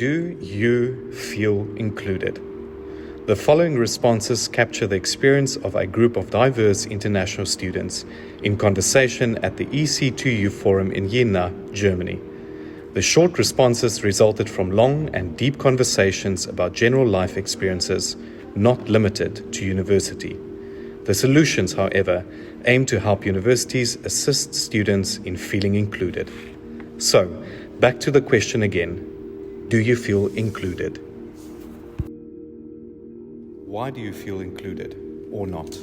Do you feel included? The following responses capture the experience of a group of diverse international students in conversation at the EC2U Forum in Jena, Germany. The short responses resulted from long and deep conversations about general life experiences, not limited to university. The solutions, however, aim to help universities assist students in feeling included. So, back to the question again. Do you feel included? Why do you feel included or not?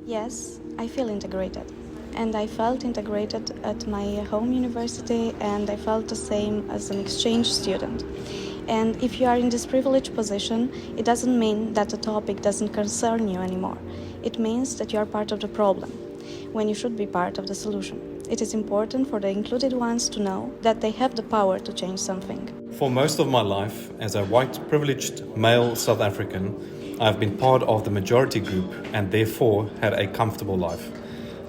Yes, I feel integrated. And I felt integrated at my home university, and I felt the same as an exchange student. And if you are in this privileged position, it doesn't mean that the topic doesn't concern you anymore. It means that you are part of the problem, when you should be part of the solution. It is important for the included ones to know that they have the power to change something. For most of my life, as a white, privileged, male South African, I have been part of the majority group and therefore had a comfortable life.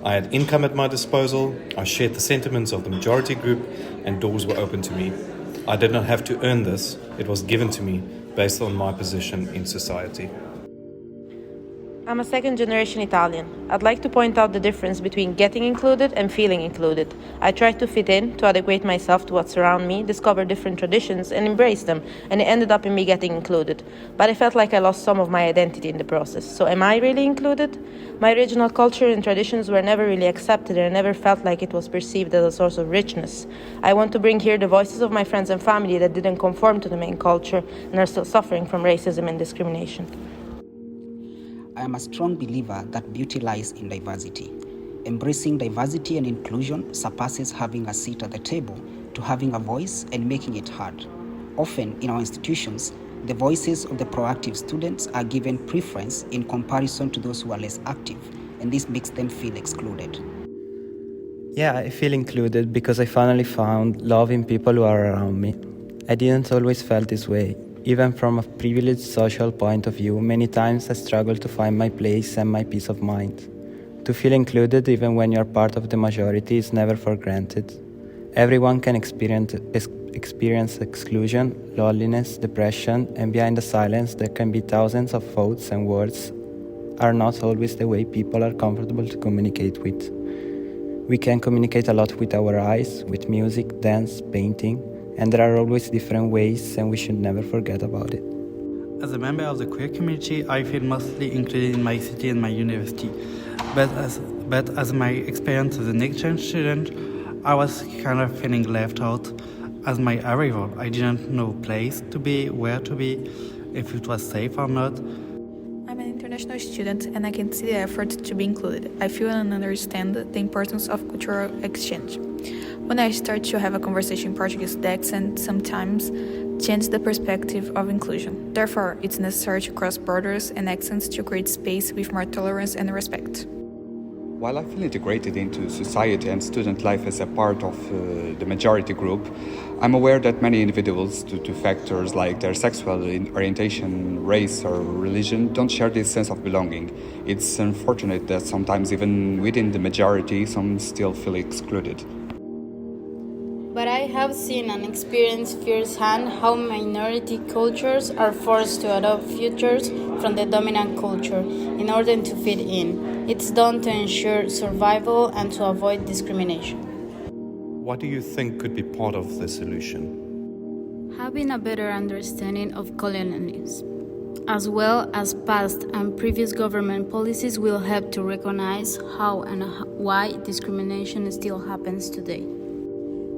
I had income at my disposal, I shared the sentiments of the majority group, and doors were open to me. I did not have to earn this, it was given to me based on my position in society. I'm a second-generation Italian. I'd like to point out the difference between getting included and feeling included. I tried to fit in, to adequate myself to what's around me, discover different traditions, and embrace them, and it ended up in me getting included. But I felt like I lost some of my identity in the process. So am I really included? My original culture and traditions were never really accepted, and I never felt like it was perceived as a source of richness. I want to bring here the voices of my friends and family that didn't conform to the main culture and are still suffering from racism and discrimination. I am a strong believer that beauty lies in diversity. Embracing diversity and inclusion surpasses having a seat at the table to having a voice and making it heard. Often in our institutions, the voices of the proactive students are given preference in comparison to those who are less active, and this makes them feel excluded. Yeah, I feel included because I finally found love in people who are around me. I didn't always felt this way. Even from a privileged social point of view, many times I struggle to find my place and my peace of mind. To feel included even when you're part of the majority is never for granted. Everyone can experience exclusion, loneliness, depression, and behind the silence there can be thousands of thoughts, and words are not always the way people are comfortable to communicate with. We can communicate a lot with our eyes, with music, dance, painting, and there are always different ways, and we should never forget about it. As a member of the queer community, I feel mostly included in my city and my university. But as my experience as an exchange student, I was kind of feeling left out. As my arrival, I didn't know place to be, where to be, if it was safe or not. I'm an international student and I can see the effort to be included. I feel and understand the importance of cultural exchange. When I start to have a conversation in Portuguese, the accent sometimes changes the perspective of inclusion. Therefore, it's necessary to cross borders and accents to create space with more tolerance and respect. While I feel integrated into society and student life as a part of the majority group, I'm aware that many individuals, due to factors like their sexual orientation, race, or religion, don't share this sense of belonging. It's unfortunate that sometimes even within the majority, some still feel excluded. But I have seen and experienced firsthand how minority cultures are forced to adopt features from the dominant culture in order to fit in. It's done to ensure survival and to avoid discrimination. What do you think could be part of the solution? Having a better understanding of colonialism, as well as past and previous government policies, will help to recognize how and why discrimination still happens today.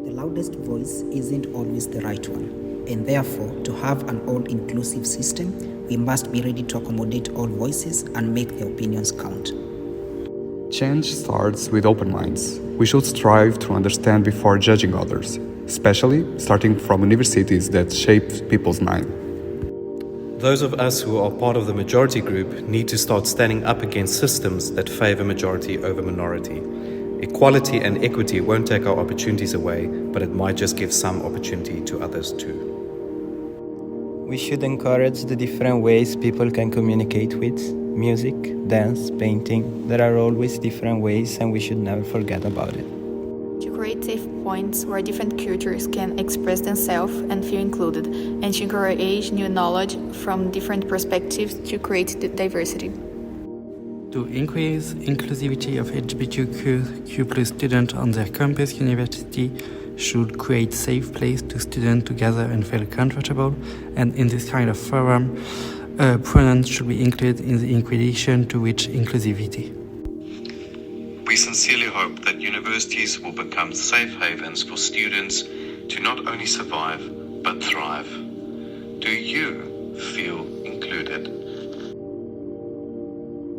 The loudest voice isn't always the right one, and therefore, to have an all-inclusive system, we must be ready to accommodate all voices and make their opinions count. Change starts with open minds. We should strive to understand before judging others, especially starting from universities that shape people's mind. Those of us who are part of the majority group need to start standing up against systems that favor majority over minority. Equality and equity won't take our opportunities away, but it might just give some opportunity to others too. We should encourage the different ways people can communicate with music, dance, painting. There are always different ways, and we should never forget about it. To create safe points where different cultures can express themselves and feel included, and to encourage new knowledge from different perspectives to create diversity. To increase inclusivity of LGBTQ+ students on their campus, university should create safe place to students to gather and feel comfortable, and in this kind of forum, pronouns should be included in the invitation to reach inclusivity. We sincerely hope that universities will become safe havens for students to not only survive, but thrive. Do you feel included?